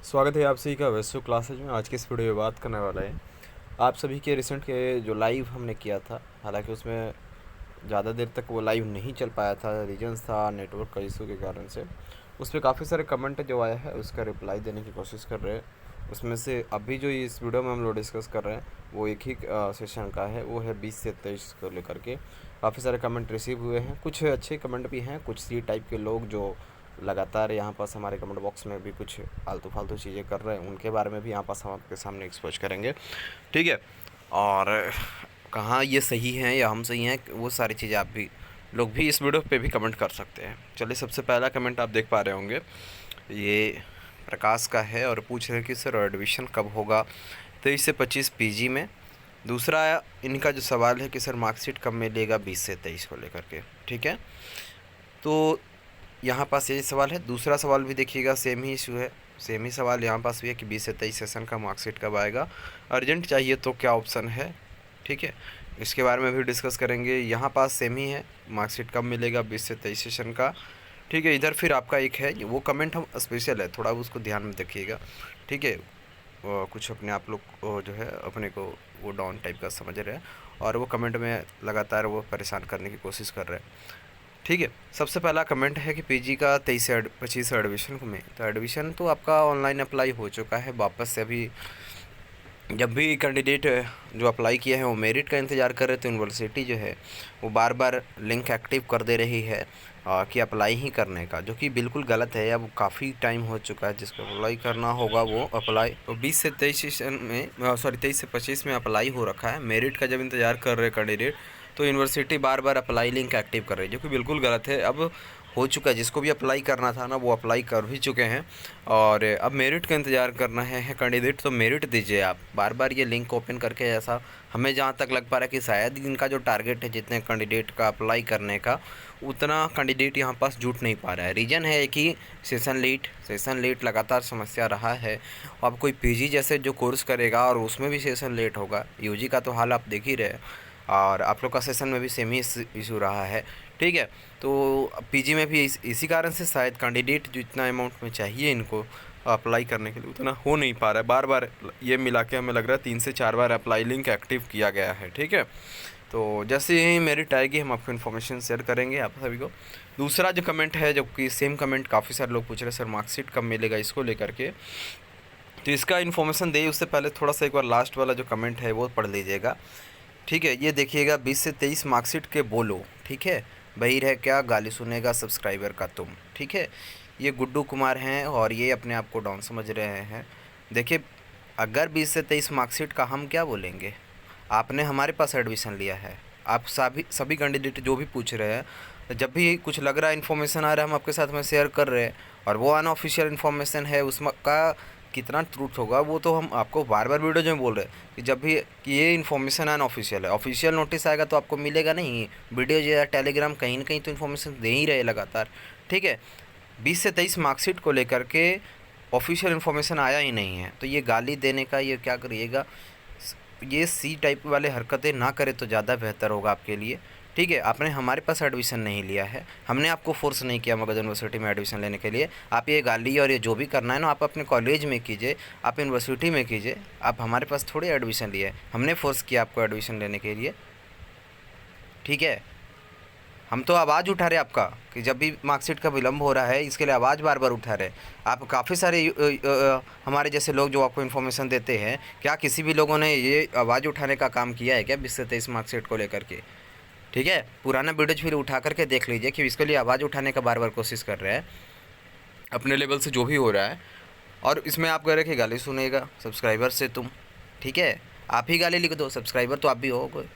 स्वागत है आप सभी का वैसे क्लासेज में। आज के इस वीडियो में बात करने वाला है आप सभी के रिसेंट के जो लाइव हमने किया था। हालांकि उसमें ज़्यादा देर तक वो लाइव नहीं चल पाया था, रीजन्स था नेटवर्क का इशू के कारण से। उस पर काफ़ी सारे कमेंट जो आया है उसका रिप्लाई देने की कोशिश कर रहे हैं। उसमें से अभी जो इस वीडियो में हम लोग डिस्कस कर रहे हैं वो एक ही सेशन का है, वो है 20 से 23 को लेकर के। काफ़ी सारे कमेंट रिसीव हुए हैं, कुछ अच्छे कमेंट भी हैं, कुछ सी टाइप के लोग जो लगातार यहाँ पास हमारे कमेंट बॉक्स में भी कुछ आलतू फालतू चीज़ें कर रहे हैं, उनके बारे में भी यहाँ पास हम आपके सामने एक्सपोज करेंगे। ठीक है, और कहाँ ये सही हैं या हम सही हैं वो सारी चीज़ें आप भी लोग भी इस वीडियो पे भी कमेंट कर सकते हैं। चलिए, सबसे पहला कमेंट आप देख पा रहे होंगे, ये प्रकाश का है और पूछ रहे हैं कि सर एडमिशन कब होगा 23 से 25 पीजी में। दूसरा इनका जो सवाल है कि सर मार्कशीट कब मिलेगा 20 से 23 को लेकर के। ठीक है, तो यहाँ पास यही सवाल है। दूसरा सवाल भी देखिएगा, सेम ही इशू है, सेम ही सवाल यहाँ पास भी है कि 20 से 23 सेशन का मार्कशीट कब आएगा, अर्जेंट चाहिए तो क्या ऑप्शन है। ठीक है, इसके बारे में भी डिस्कस करेंगे। यहाँ पास सेम ही है, मार्कशीट कब मिलेगा 20 से 23 सेशन का। ठीक है, इधर फिर आपका एक है, वो कमेंट हम स्पेशल है, थोड़ा उसको ध्यान में देखिएगा। ठीक है, कुछ अपने आप लोग जो है अपने को वो डाउन टाइप का समझ रहे हैं और वो कमेंट में लगातार वो परेशान करने की कोशिश कर रहे हैं। ठीक है, सबसे पहला कमेंट है कि पीजी का 23 से 25 एडमिशन में, तो एडमिशन तो आपका ऑनलाइन अप्लाई हो चुका है। वापस से अभी जब भी कैंडिडेट जो अप्लाई किया है वो मेरिट का इंतज़ार कर रहे, तो यूनिवर्सिटी जो है वो बार बार लिंक एक्टिव कर दे रही है कि अप्लाई ही करने का, जो कि बिल्कुल गलत है। अब काफ़ी टाइम हो चुका है, जिसको अप्लाई करना होगा वो अप्लाई, तो 20 से 23 सेशन में 23 से 25 में अप्लाई हो रखा है। मेरिट का जब इंतज़ार कर रहे कैंडिडेट, तो यूनिवर्सिटी बार बार अप्लाई लिंक एक्टिव कर रही है, जो कि बिल्कुल गलत है। अब हो चुका है, जिसको भी अप्लाई करना था ना वो अप्लाई कर भी चुके हैं और अब मेरिट का इंतज़ार करना है कैंडिडेट। तो मेरिट दीजिए आप, बार बार ये लिंक ओपन करके। ऐसा हमें जहाँ तक लग पा रहा है कि शायद इनका जो टारगेट है जितने कैंडिडेट का अप्लाई करने का, उतना कैंडिडेट यहाँ पास जुट नहीं पा रहा है। रीज़न है कि सेशन लेट लगातार समस्या रहा है। अब कोई पीजी जैसे जो कोर्स करेगा और उसमें भी सेशन लेट होगा, यूजी का तो हाल आप देख ही रहे, और आप लोग का सेशन में भी सेम ही इशू रहा है। ठीक है, तो पीजी में भी इसी कारण से शायद कैंडिडेट जो इतना अमाउंट में चाहिए इनको अप्लाई करने के लिए उतना हो नहीं पा रहा है। बार बार ये मिला के हमें लग रहा है 3 से 4 बार अप्लाई लिंक एक्टिव किया गया है। ठीक है, तो जैसे ही मेरिट आएगी हम आपको इन्फॉर्मेशन शेयर करेंगे आप सभी को। दूसरा जो कमेंट है, जो कि सेम कमेंट काफ़ी सारे लोग पूछ रहे हैं सर मार्कशीट कब मिलेगा इसको लेकर के, तो इसका इन्फॉर्मेशन दे उससे पहले थोड़ा सा एक बार लास्ट वाला जो कमेंट है वो पढ़ लीजिएगा। ठीक है, ये देखिएगा, 20 से 23 मार्कशीट के बोलो। ठीक है, बहिर है क्या गाली सुनेगा सब्सक्राइबर का तुम। ठीक है, ये गुड्डू कुमार हैं और ये अपने आप को डाउन समझ रहे हैं। देखिए, अगर 20 से 23 मार्कशीट का हम क्या बोलेंगे, आपने हमारे पास एडमिशन लिया है। आप सभी सभी कैंडिडेट जो भी पूछ रहे हैं, जब भी कुछ लग रहा है इन्फॉर्मेशन आ रहा है हम आपके साथ में शेयर कर रहे हैं, और वो अनऑफिशियल इन्फॉर्मेशन है, उसमें का कितना ट्रूथ होगा वो तो हम आपको बार बार वीडियो में बोल रहे हैं कि जब भी कि ये इन्फॉर्मेशन अनऑफिशियल है, ऑफिशियल नोटिस आएगा तो आपको मिलेगा नहीं। वीडियो या टेलीग्राम कहीं ना कहीं तो इन्फॉर्मेशन दे ही रहे लगातार। ठीक है, 20 से 23 मार्कशीट को लेकर के ऑफिशियल इन्फॉर्मेशन आया ही नहीं है, तो ये गाली देने का ये क्या करिएगा, ये सी टाइप वाले हरकतें ना करें तो ज़्यादा बेहतर होगा आपके लिए। ठीक है, आपने हमारे पास एडमिशन नहीं लिया है, हमने आपको फोर्स नहीं किया मगध यूनिवर्सिटी में एडमिशन लेने के लिए। आप ये गाली और ये जो भी करना है ना, आप अपने कॉलेज में कीजिए, आप यूनिवर्सिटी में कीजिए। आप हमारे पास थोड़ी एडमिशन लिया है, हमने फोर्स किया आपको एडमिशन लेने के लिए। ठीक है, हम तो आवाज़ उठा रहे आपका कि जब भी मार्कशीट का विलम्ब हो रहा है इसके लिए आवाज़ बार बार उठा रहे। आप काफ़ी सारे हमारे जैसे लोग जो आपको इन्फॉर्मेशन देते हैं, क्या किसी भी लोगों ने ये आवाज़ उठाने का काम किया है क्या 20 से 23 मार्कशीट को लेकर के। ठीक है, पुराना वीडियो फिर उठा करके देख लीजिए कि इसके लिए आवाज़ उठाने का बार बार कोशिश कर रहे हैं अपने लेवल से जो भी हो रहा है। और इसमें आप कह रहे कि गाली सुनेगा सब्सक्राइबर से तुम। ठीक है, आप ही गाली लिख दो, सब्सक्राइबर तो आप भी हो कोई।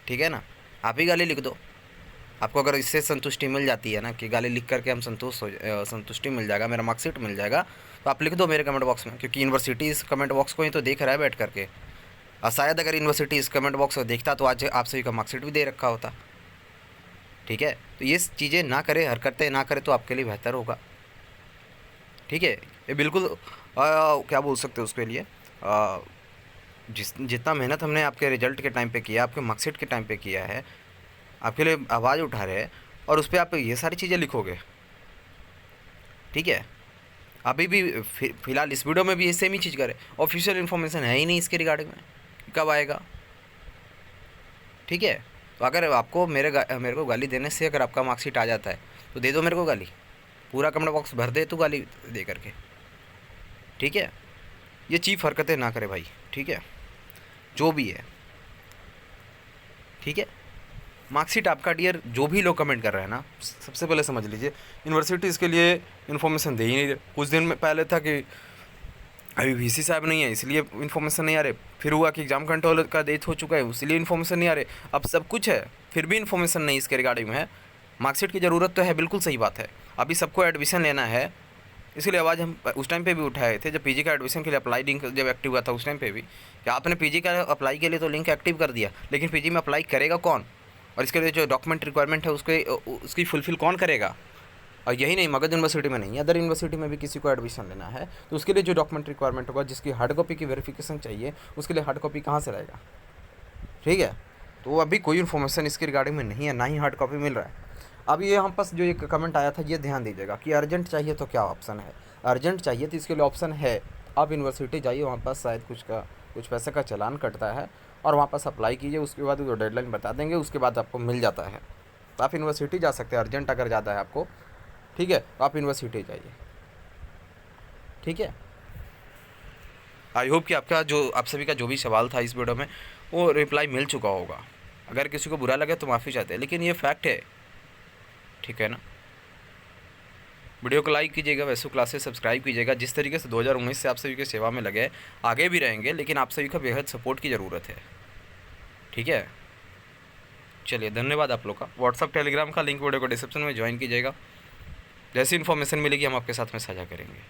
ठीक है ना, आप ही गाली लिख दो। आपको अगर इससे संतुष्टि मिल जाती है ना कि गाली लिख करके हम संतुष्टि मिल जाएगा, मेरा मार्कशीट मिल जाएगा, तो आप लिख दो मेरे कमेंट बॉक्स में, क्योंकि यूनिवर्सिटी इस कमेंट बॉक्स को ही तो देख रहा है बैठ करके। और शायद अगर यूनिवर्सिटी इस कमेंट बॉक्स को देखता तो आज आप सभी का मार्कशीट भी दे रखा होता। ठीक है, तो ये चीज़ें ना करें, हरकतें ना करें तो आपके लिए बेहतर होगा। ठीक है, ये बिल्कुल क्या बोल सकते हो उसके लिए, जितना मेहनत हमने आपके रिजल्ट के टाइम पे किया, आपके मार्कशीट के टाइम पे किया है, आपके लिए आवाज़ उठा रहे हैं, और उस पर आप ये सारी चीज़ें लिखोगे। ठीक है, अभी भी फिलहाल इस वीडियो में भी सेम ही चीज़ करे, ऑफिशियल इन्फॉर्मेशन है ही नहीं इसके रिगार्डिंग में, कब आएगा? ठीक है, तो अगर आपको मेरे को गाली देने से अगर आपका मार्कशीट आ जाता है तो दे दो मेरे को गाली, पूरा कमेंट बॉक्स भर दे तू गाली दे करके। ठीक है, ये चीप हरकतें ना करे भाई, ठीक है, जो भी है। ठीक है, मार्कशीट आपका डियर, जो भी लोग कमेंट कर रहे हैं ना, सबसे पहले समझ लीजिए यूनिवर्सिटी इसके लिए इन्फॉर्मेशन दे ही नहीं रहे। कुछ दिन में पहले था कि अभी वीसी साहब नहीं है इसलिए इन्फॉर्मेशन नहीं आ रहे, फिर हुआ कि एग्जाम कंट्रोल का डेथ हो चुका है इसलिए इन्फॉर्मेशन नहीं आ रहे, अब सब कुछ है फिर भी इन्फॉर्मेशन नहीं इसके रिगार्डिंग में है। मार्कशीट की ज़रूरत तो है, बिल्कुल सही बात है, अभी सबको एडमिशन लेना है, इसीलिए आवाज़ हम उस टाइम पे भी उठाए थे जब पीजी का एडमिशन के लिए अप्लाई लिंक जब एक्टिव हुआ था उस टाइम पे भी, कि आपने पीजी का अप्लाई के लिए तो लिंक एक्टिव कर दिया, लेकिन पीजी में अप्लाई करेगा कौन, और इसके लिए जो डॉक्यूमेंट रिक्वायरमेंट है उसकी फुलफिल कौन करेगा? और यही नहीं, मगध यूनिवर्सिटी में नहीं, अदर यूनिवर्सिटी में भी किसी को एडमिशन लेना है तो उसके लिए जो डॉक्यूमेंट रिक्वायरमेंट होगा, जिसकी हार्ड कॉपी की वेरिफिकेशन चाहिए, उसके लिए हार्ड कॉपी कहाँ से लाएगा? ठीक है, तो अभी कोई इन्फॉर्मेशन इसके रिगार्डिंग में नहीं है, ना ही हार्ड कॉपी मिल रहा है। अब ये हम पास जो एक कमेंट आया था ये ध्यान दीजिएगा कि अर्जेंट चाहिए तो क्या ऑप्शन है, अर्जेंट चाहिए तो इसके लिए ऑप्शन है, आप यूनिवर्सिटी जाइए, वहाँ पास शायद कुछ पैसे का चालान कटता है और वहाँ पास अप्लाई कीजिए, उसके बाद वो डेडलाइन बता देंगे, उसके बाद आपको मिल जाता है, तो आप यूनिवर्सिटी जा सकते हैं अर्जेंट अगर ज़्यादा है आपको। ठीक है, तो आप यूनिवर्सिटी जाइए। ठीक है, आई होप कि आप सभी का जो भी सवाल था इस वीडियो में वो रिप्लाई मिल चुका होगा। अगर किसी को बुरा लगे तो माफ़ी चाहते हैं, लेकिन ये फैक्ट है। ठीक है ना, वीडियो को लाइक कीजिएगा, वैसे क्लासेस सब्सक्राइब कीजिएगा। जिस तरीके से 2019 से आप सभी की सेवा में लगे, आगे भी रहेंगे, लेकिन आप सभी का बेहद सपोर्ट की ज़रूरत है। ठीक है, चलिए धन्यवाद आप लोग का। व्हाट्सअप टेलीग्राम का लिंक वीडियो को डिस्क्रिप्शन में ज्वाइन कीजिएगा, जैसी इन्फॉर्मेशन मिलेगी हम आपके साथ में साझा करेंगे।